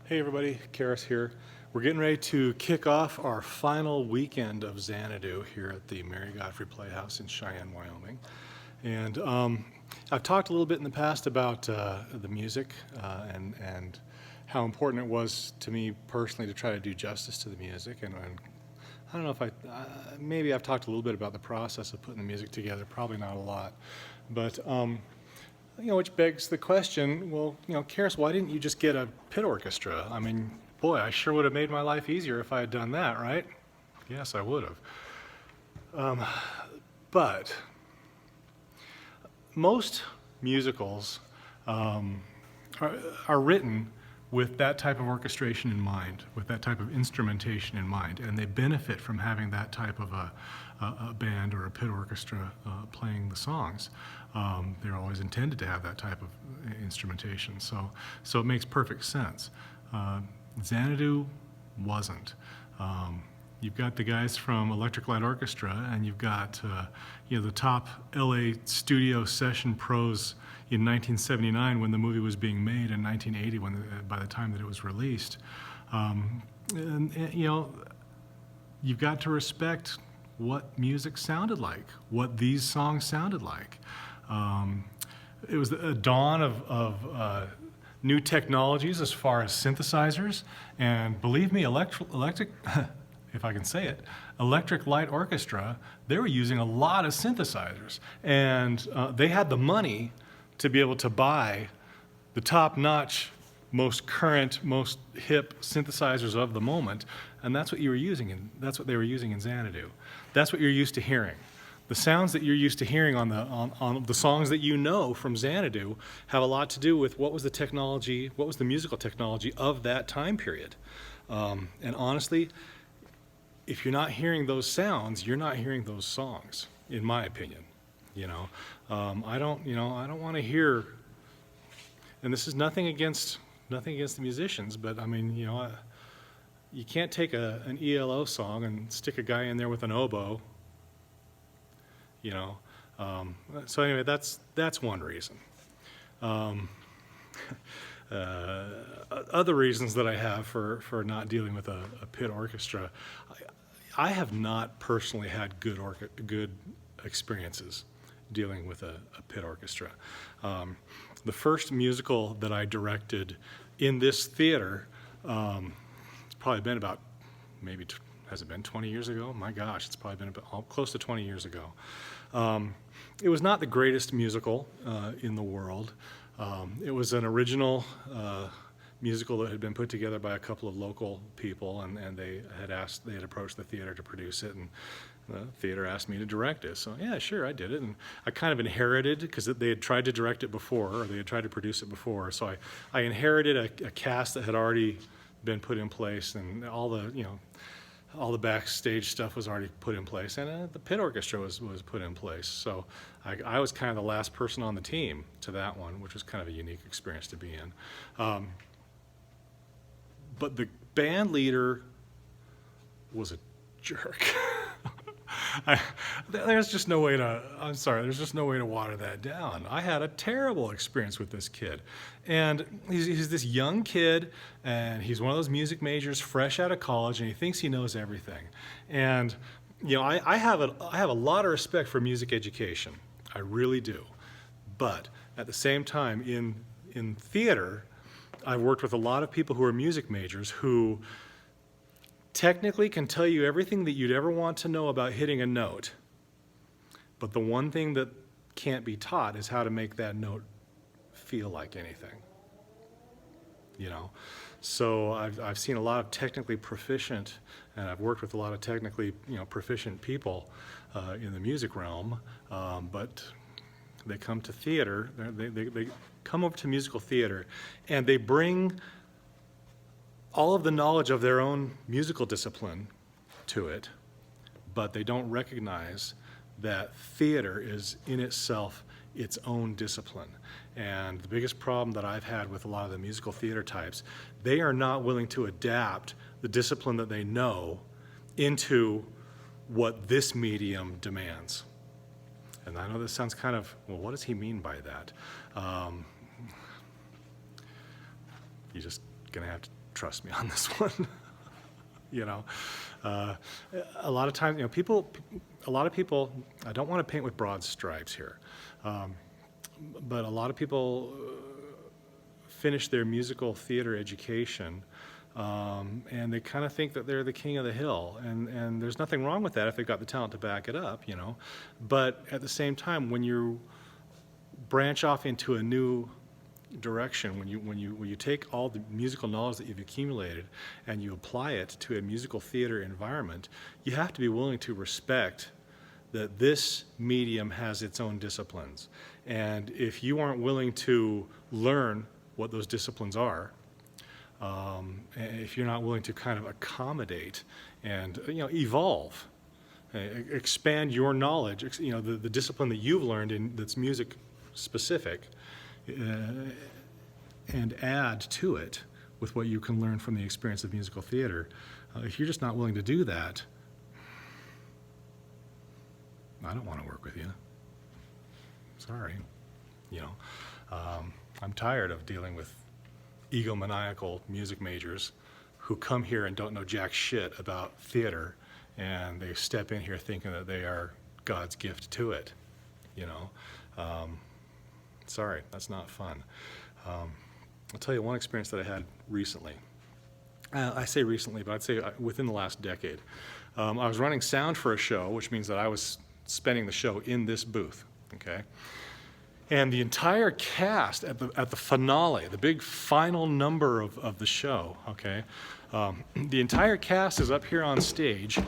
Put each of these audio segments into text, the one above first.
Hey everybody, Karis here. We're getting ready to kick off our final weekend of Xanadu here at the Mary Godfrey Playhouse in Cheyenne, Wyoming. And I've talked a little bit in the past about the music and how important it was to me personally to try to do justice to the music. And I don't know if maybe I've talked a little bit about the process of putting the music together, probably not a lot. But which begs the question, well, Karis, why didn't you just get a pit orchestra? I mean, boy, I sure would have made my life easier if I had done that, right? Yes, I would have. But most musicals are written with that type of orchestration in mind, with that type of instrumentation in mind, and they benefit from having that type of a band or a pit orchestra playing the songs. They're always intended to have that type of instrumentation, so it makes perfect sense. Xanadu wasn't. You've got the guys from Electric Light Orchestra, and you've got the top LA studio session pros in 1979 when the movie was being made, and 1980 by the time that it was released. You've got to respect what music sounded like, what these songs sounded like. It was the dawn of new technologies as far as synthesizers, and believe me, electric if I can say it, Electric Light Orchestra, they were using a lot of synthesizers, and they had the money to be able to buy the top-notch, most current, most hip synthesizers of the moment, and that's what you were using, and that's what they were using in Xanadu. That's what you're used to hearing. The sounds that you're used to hearing on the songs that you know from Xanadu have a lot to do with what was the technology, what was the musical technology of that time period. And honestly, if you're not hearing those sounds, you're not hearing those songs, in my opinion. I don't want to hear, and this is nothing against the musicians, but I mean, you can't take an ELO song and stick a guy in there with an oboe. So anyway, that's one reason. Other reasons that I have for not dealing with a pit orchestra, I have not personally had good experiences dealing with a pit orchestra. The first musical that I directed in this theater, it's probably been about has it been 20 years ago? My gosh, it's probably been about close to 20 years ago. It was not the greatest musical in the world. It was an original musical that had been put together by a couple of local people, and they had approached the theater to produce it, and the theater asked me to direct it. So yeah, sure, I did it, and I kind of inherited, because they had tried to direct it before, or they had tried to produce it before, so I inherited a cast that had already been put in place, and all the backstage stuff was already put in place, and the pit orchestra was put in place. So I was kind of the last person on the team to that one, which was kind of a unique experience to be in. But the band leader was a jerk. There's just no way to water that down. I had a terrible experience with this kid. And he's this young kid, and he's one of those music majors fresh out of college, and he thinks he knows everything. And I have a lot of respect for music education. I really do. But at the same time, in theater, I've worked with a lot of people who are music majors who technically can tell you everything that you'd ever want to know about hitting a note, but the one thing that can't be taught is how to make that note feel like anything. So I've seen a lot of technically proficient, and I've worked with a lot of technically proficient people in the music realm, but they come to theater, they come over to musical theater, and they bring all of the knowledge of their own musical discipline to it, but they don't recognize that theater is in itself its own discipline. And the biggest problem that I've had with a lot of the musical theater types, they are not willing to adapt the discipline that they know into what this medium demands. And I know this sounds kind of, well, what does he mean by that? You're just going to have to trust me on this one. You know, a lot of times, a lot of people, I don't want to paint with broad stripes here, but a lot of people finish their musical theater education and they kind of think that they're the king of the hill, and there's nothing wrong with that if they've got the talent to back it up, But at the same time, when you branch off into a new direction, when you take all the musical knowledge that you've accumulated and you apply it to a musical theater environment, you have to be willing to respect that this medium has its own disciplines. And if you aren't willing to learn what those disciplines are, if you're not willing to kind of accommodate and evolve, expand your knowledge, the discipline that you've learned that's music specific, and add to it with what you can learn from the experience of musical theater. If you're just not willing to do that, I don't want to work with you. Sorry. I'm tired of dealing with egomaniacal music majors who come here and don't know jack shit about theater, and they step in here thinking that they are God's gift to it. Sorry, that's not fun. I'll tell you one experience that I had recently. I say recently, but I'd say within the last decade. I was running sound for a show, which means that I was spending the show in this booth, okay? And the entire cast at the finale, the big final number of the show, okay? The entire cast is up here on stage,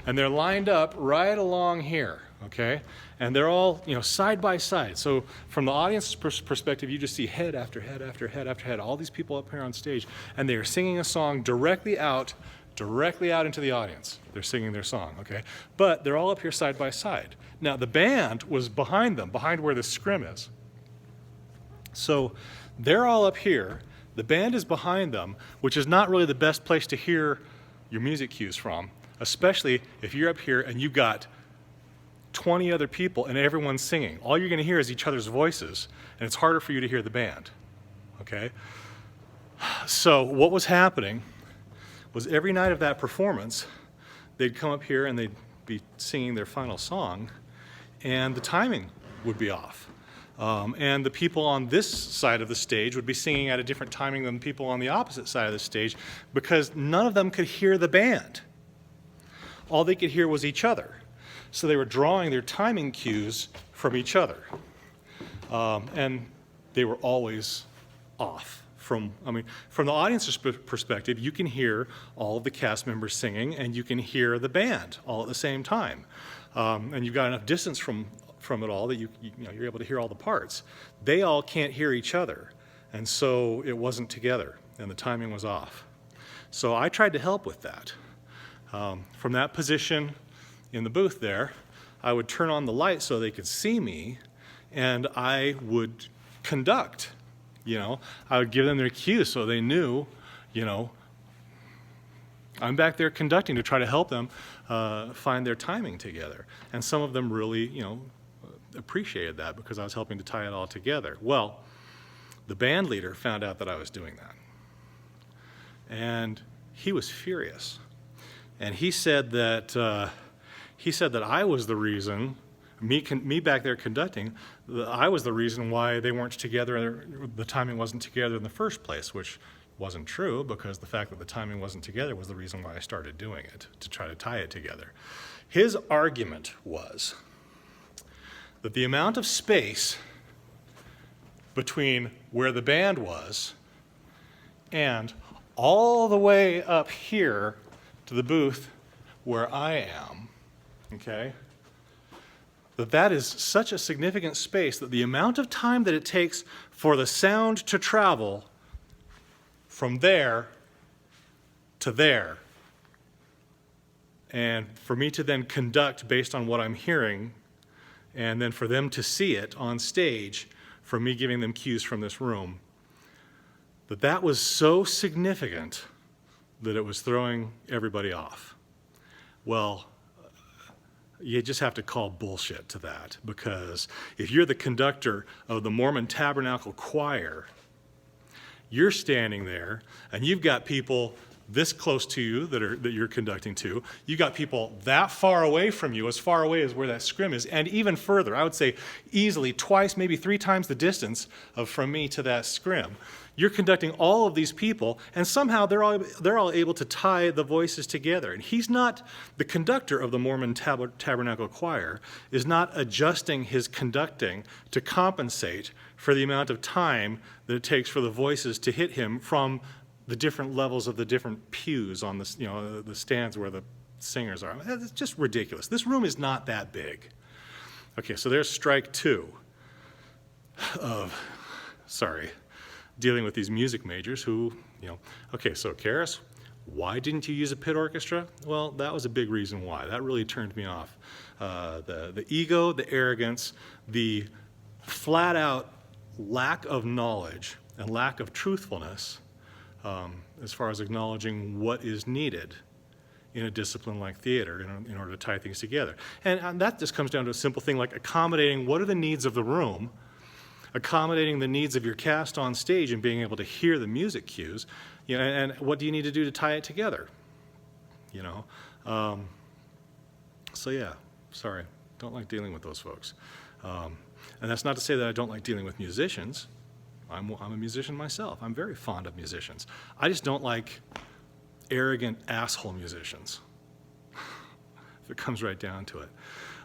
and they're lined up right along here, okay? And they're all, side by side. So from the audience's perspective, you just see head after head after head after head, all these people up here on stage, and they are singing a song directly out into the audience. They're singing their song, okay? But they're all up here side by side. Now, the band was behind them, behind where the scrim is. So they're all up here. The band is behind them, which is not really the best place to hear your music cues from, especially if you're up here and you've got 20 other people and everyone's singing. All you're going to hear is each other's voices, and it's harder for you to hear the band, okay? So what was happening was every night of that performance, they'd come up here and they'd be singing their final song, and the timing would be off. And the people on this side of the stage would be singing at a different timing than people on the opposite side of the stage, because none of them could hear the band. All they could hear was each other. So they were drawing their timing cues from each other. And they were always off. From the audience's perspective, you can hear all of the cast members singing, and you can hear the band all at the same time. And you've got enough distance from it all that you're able to hear all the parts. They all can't hear each other, and so it wasn't together, and the timing was off. So I tried to help with that. From that position in the booth there, I would turn on the light so they could see me, and I would conduct. I would give them their cues so they knew, I'm back there conducting to try to help them find their timing together. And some of them really, appreciated that because I was helping to tie it all together. Well, the band leader found out that I was doing that. And he was furious. And he said that I was the reason, me back there conducting, I was the reason why they weren't together, the timing wasn't together in the first place, which wasn't true, because the fact that the timing wasn't together was the reason why I started doing it, to try to tie it together. His argument was that the amount of space between where the band was and all the way up here to the booth where I am, okay, that is such a significant space that the amount of time that it takes for the sound to travel from there to there, and for me to then conduct based on what I'm hearing, and then for them to see it on stage from me giving them cues from this room, that was so significant that it was throwing everybody off. Well, you just have to call bullshit to that, because if you're the conductor of the Mormon Tabernacle Choir, you're standing there, and you've got people this close to you that you're conducting to. You've got people that far away from you, as far away as where that scrim is, and even further. I would say easily twice, maybe 3 times the distance from me to that scrim. You're conducting all of these people, and somehow they're all able to tie the voices together. And he's not, the conductor of the Mormon Tabernacle Choir is not adjusting his conducting to compensate for the amount of time that it takes for the voices to hit him from the different levels of the different pews on the, the stands where the singers are. It's just ridiculous. This room is not that big. Okay, so there's strike 2 of, dealing with these music majors who, okay, so Karis, why didn't you use a pit orchestra? Well, that was a big reason why. That really turned me off. The ego, the arrogance, the flat-out lack of knowledge and lack of truthfulness as far as acknowledging what is needed in a discipline like theater in order to tie things together. And that just comes down to a simple thing like accommodating what are the needs of the room, accommodating the needs of your cast on stage and being able to hear the music cues, and what do you need to do to tie it together, So yeah, sorry, don't like dealing with those folks. And that's not to say that I don't like dealing with musicians. I'm a musician myself. I'm very fond of musicians. I just don't like arrogant asshole musicians, if it comes right down to it.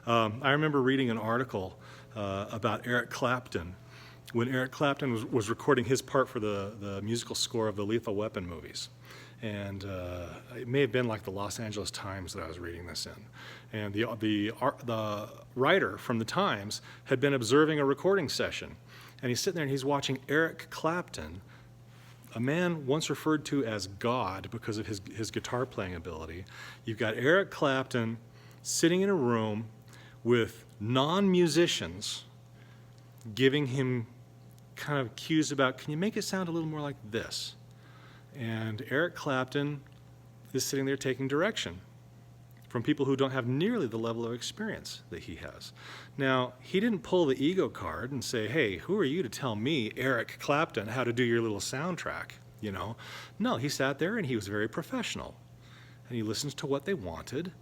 I remember reading an article about Eric Clapton when Eric Clapton was recording his part for the musical score of the Lethal Weapon movies. And it may have been like the Los Angeles Times that I was reading this in. And the writer from the Times had been observing a recording session. And he's sitting there and he's watching Eric Clapton, a man once referred to as God because of his guitar playing ability. You've got Eric Clapton sitting in a room with non-musicians giving him kind of cues about, can you make it sound a little more like this? And Eric Clapton is sitting there taking direction from people who don't have nearly the level of experience that he has. Now, he didn't pull the ego card and say, hey, who are you to tell me, Eric Clapton, how to do your little soundtrack, No, he sat there and he was very professional. And he listened to what they wanted,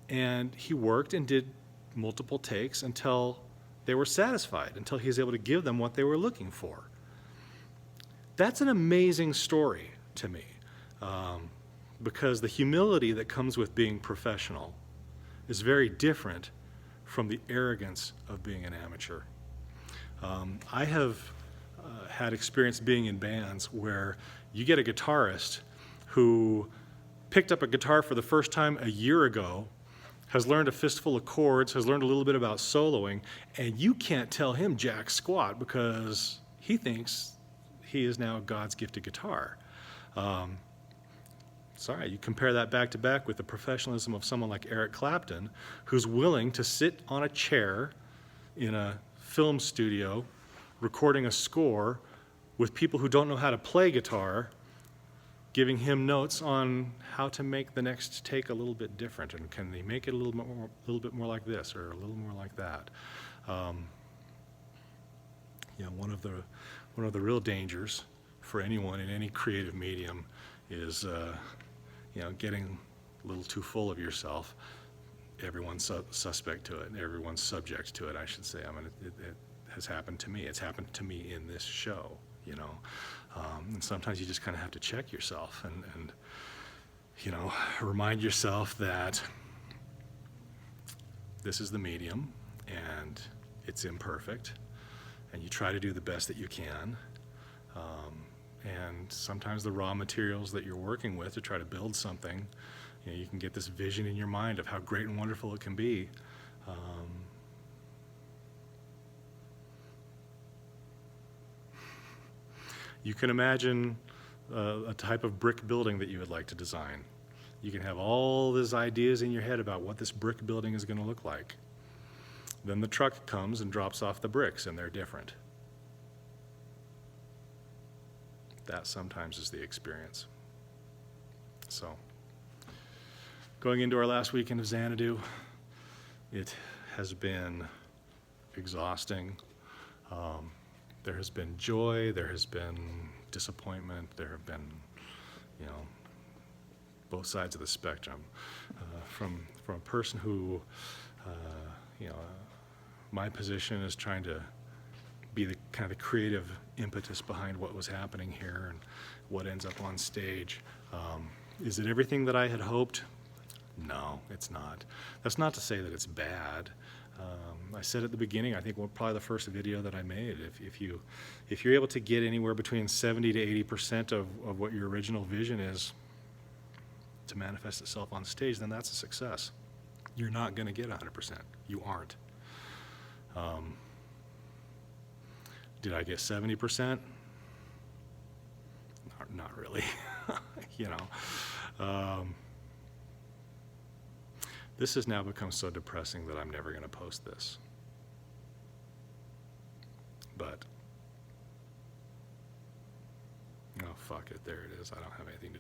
and he worked and did multiple takes until they were satisfied, until he was able to give them what they were looking for. That's an amazing story to me. Because the humility that comes with being professional is very different from the arrogance of being an amateur. I have had experience being in bands where you get a guitarist who picked up a guitar for the first time a year ago, has learned a fistful of chords, has learned a little bit about soloing, and you can't tell him jack squat because he thinks he is now God's gifted guitar. Sorry, you compare that back to back with the professionalism of someone like Eric Clapton, who's willing to sit on a chair in a film studio recording a score with people who don't know how to play guitar, giving him notes on how to make the next take a little bit different, and can they make it a little bit more like this or a little more like that. One of the real dangers for anyone in any creative medium is getting a little too full of yourself. Everyone's suspect to it. Everyone's subject to it, I should say. It has happened to me. It's happened to me in this show, and sometimes you just kind of have to check yourself and remind yourself that this is the medium and it's imperfect, and you try to do the best that you can. And sometimes the raw materials that you're working with to try to build something, you can get this vision in your mind of how great and wonderful it can be. You can imagine a type of brick building that you would like to design. You can have all these ideas in your head about what this brick building is going to look like. Then the truck comes and drops off the bricks, and they're different. That sometimes is the experience. So, going into our last weekend of Xanadu, it has been exhausting. There has been joy, there has been disappointment. There have been, you know, both sides of the spectrum. From a person who, you know, my position is trying to be the kind of the creative impetus behind what was happening here and what ends up on stage. Is it everything that I had hoped? No, it's not. That's not to say that it's bad. I said at the beginning, I think probably the first video that I made, if you're able to get anywhere between 70 to 80% of what your original vision is to manifest itself on stage, then that's a success. You're not going to get 100%. You aren't. Did I get 70%? Not really. You know. This has now become so depressing that I'm never going to post this. But, oh, fuck it, there it is. I don't have anything